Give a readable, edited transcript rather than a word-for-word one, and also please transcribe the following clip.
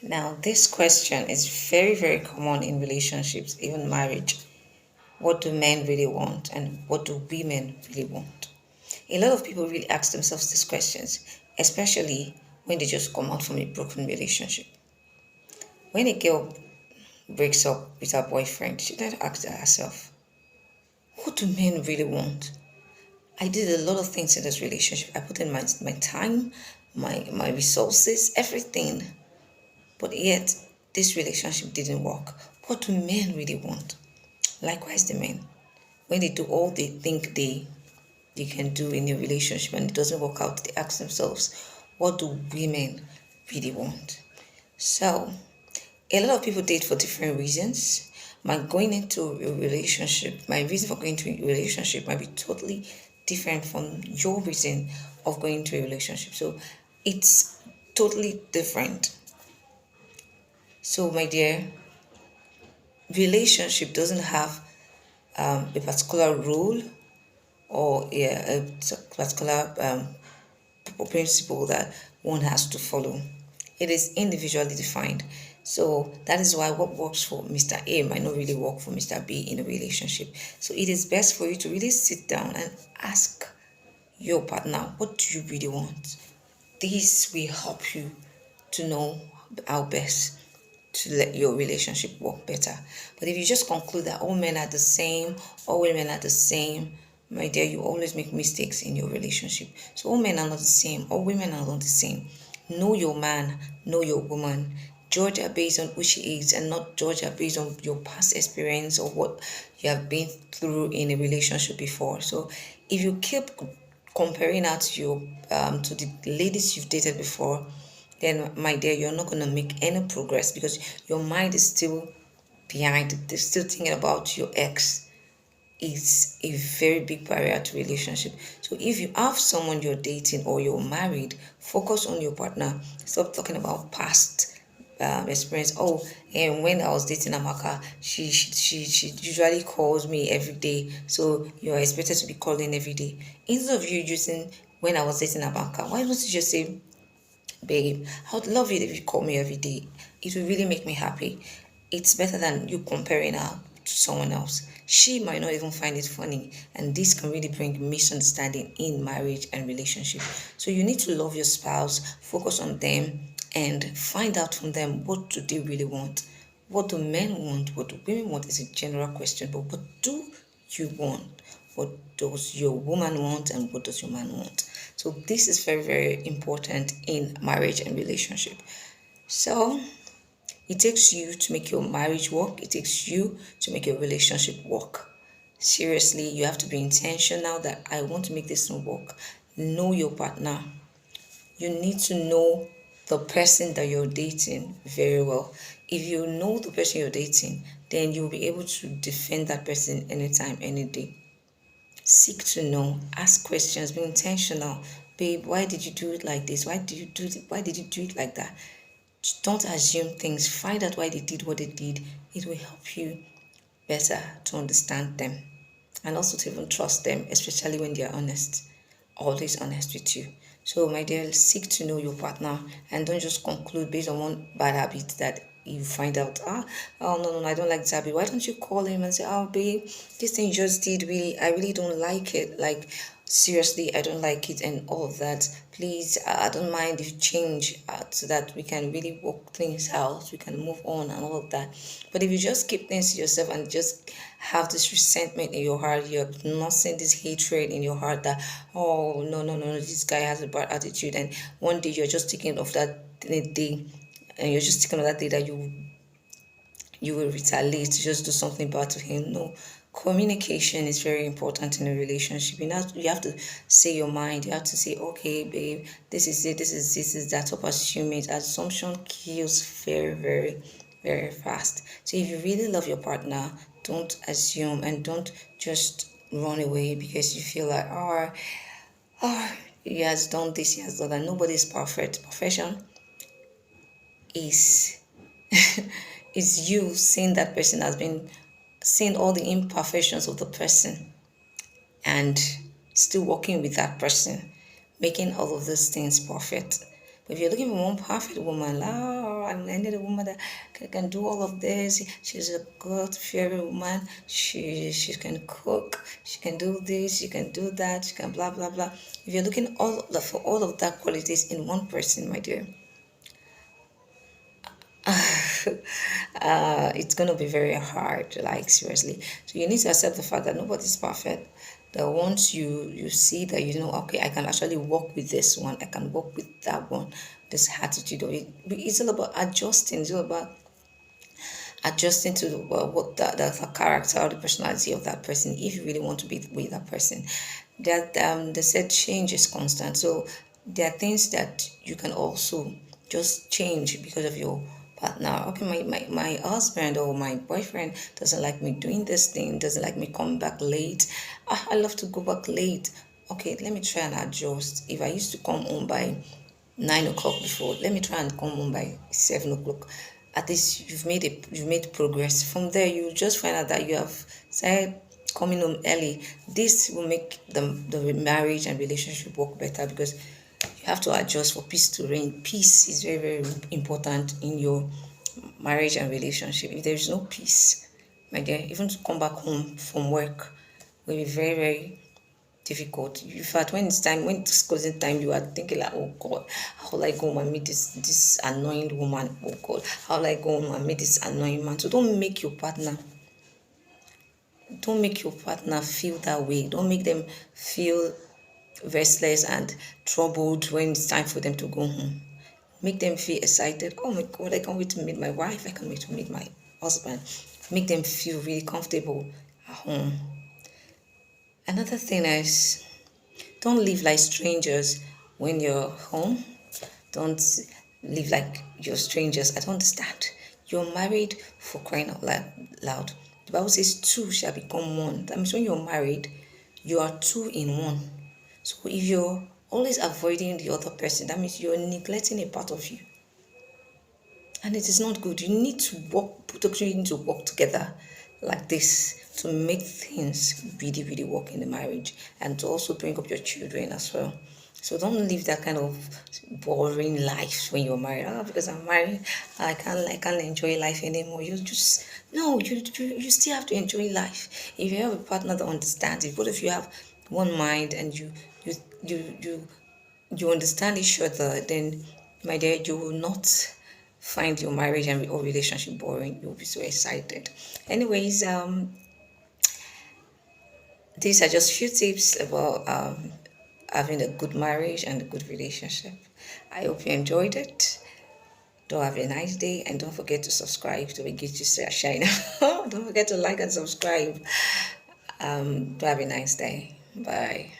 Now, this question is very, very common in relationships, even marriage. What do men really want, and what do women really want? A lot of people really ask themselves these questions, especially when they just come out from a broken relationship. When a girl breaks up with her boyfriend, she then asks herself, what do men really want? I did a lot of things in this relationship. I put in my time, my resources, everything. But yet, this relationship didn't work. What do men really want? Likewise, the men. When they do all they think they can do in a relationship and it doesn't work out, they ask themselves, what do women really want? So, a lot of people date for different reasons. My going into a relationship, my reason for going to a relationship might be totally different from your reason of going to a relationship. So, it's totally different. So, my dear, relationship doesn't have a particular rule or a particular principle that one has to follow. It is individually defined. So that is why what works for Mr. A might not really work for Mr. B in a relationship. So it is best for you to really sit down and ask your partner, what do you really want? This will help you to know how best to let your relationship work better. But if you just conclude that all men are the same, all women are the same, my dear, you always make mistakes in your relationship. So all men are not the same, all women are not the same. Know your man, know your woman. Judge her based on who she is and not judge her based on your past experience or what you have been through in a relationship before. So if you keep comparing her to your to the ladies you've dated before, then my dear, you're not gonna make any progress because your mind is still behind. They're still thinking about your ex. Is a very big barrier to relationship. So if you have someone you're dating or you're married, focus on your partner. Stop talking about past experience. Oh, and when I was dating Amaka, she usually calls me every day. So you're expected to be calling every day. Instead of you using when I was dating Amaka, why don't you just say, babe, I would love it if you call me every day. It will really make me happy. It's better than you comparing her to someone else. She might not even find it funny, and this can really bring misunderstanding in marriage and relationship. So you need to love your spouse, focus on them, and find out from them what do they really want. What do men want? What do women want is a general question, but what do you want? What does your woman want and what does your man want? So this is very, very important in marriage and relationship. So it takes you to make your marriage work, it takes you to make your relationship work. Seriously, you have to be intentional that I want to make this work. Know your partner. You need to know the person that you're dating very well. If you know the person you're dating, then you'll be able to defend that person anytime, any day. Seek to know, ask questions, be intentional. Babe, why did you do it like this? Why did you do it like that? Don't assume things. Find out why they did what they did. It will help you better to understand them and also to even trust them, especially when they are honest. Always honest with you. So, my dear, seek to know your partner and don't just conclude based on one bad habit that you find out, oh no, no, no, I don't like this habit. Why don't you call him and say, oh, babe, this thing you just did, really, I really don't like it. Like, seriously, I don't like it and all of that. Please, I don't mind if you change so that we can really work things out, we can move on and all of that. But if you just keep things to yourself and just have this resentment in your heart, you're nursing this hatred in your heart that, oh, no, no, no, this guy has a bad attitude. And one day you're just thinking of that day and you're just thinking of that day that you will retaliate to just do something bad to him. No, communication is very important in a relationship. You have to say your mind. You have to say, okay, babe, this is it, this is that. Stop assuming it. Assumption kills very, very, very fast. So if you really love your partner, don't assume and don't just run away because you feel like, oh, he has done this, he has done that. Nobody is perfect. Perfection is is you seeing that person has been seeing all the imperfections of the person and still working with that person, making all of those things perfect. But if you're looking for one perfect woman, oh, I need a woman that can do all of this. She's a God-fearing woman. She can cook. She can do this. She can do that. She can blah blah blah. If you're looking for all of that qualities in one person, my dear, it's gonna be very hard, like seriously. So you need to accept the fact that nobody's perfect. That once you see that, okay, I can actually work with this one, I can work with that one, this attitude of it. It's all about adjusting. It's all about adjusting to what the character or the personality of that person, if you really want to be with that person. That they said change is constant, so there are things that you can also just change because of your partner. Okay, my husband or my boyfriend doesn't like me doing this thing, doesn't like me coming back late. I love to go back late. Okay, let me try and adjust. If I used to come home by 9 o'clock before, let me try and come home by 7 o'clock. At least you've made progress. From there, you just find out that you have started coming home early. This will make the marriage and relationship work better, because you have to adjust for peace to reign. Peace is very, very important in your marriage and relationship. If there is no peace, my dear, even to come back home from work will be very, very difficult. In fact, when it's closing time, you are thinking like, oh God, how will I go home and meet this annoying woman? Oh God, how will I go home and meet this annoying man? So don't make your partner feel that way. Don't make them feel restless and troubled when it's time for them to go home. Make them feel excited. Oh my God, I can't wait to meet my wife. I can't wait to meet my husband. Make them feel really comfortable at home. Another thing is, don't live like strangers when you're home. Don't live like you're strangers. I don't understand. You're married, for crying out loud. The Bible says two shall become one. That means when you're married, you are two in one. So if you're always avoiding the other person, that means you're neglecting a part of you. And it is not good. You need to work together like this to make things really, really work in the marriage, and to also bring up your children as well. So don't live that kind of boring life when you're married. Oh, because I'm married, I can't enjoy life anymore. You just no, you still have to enjoy life. If you have a partner that understands, if both of you have one mind and you you you you understand each other, then my dear, you will not find your marriage and or relationship boring. You'll be so excited. Anyways, these are just few tips about having a good marriage and a good relationship. I hope you enjoyed it. Do have a nice day, and don't forget to subscribe to get you shine. Don't forget to like and subscribe. Do have a nice day. Bye.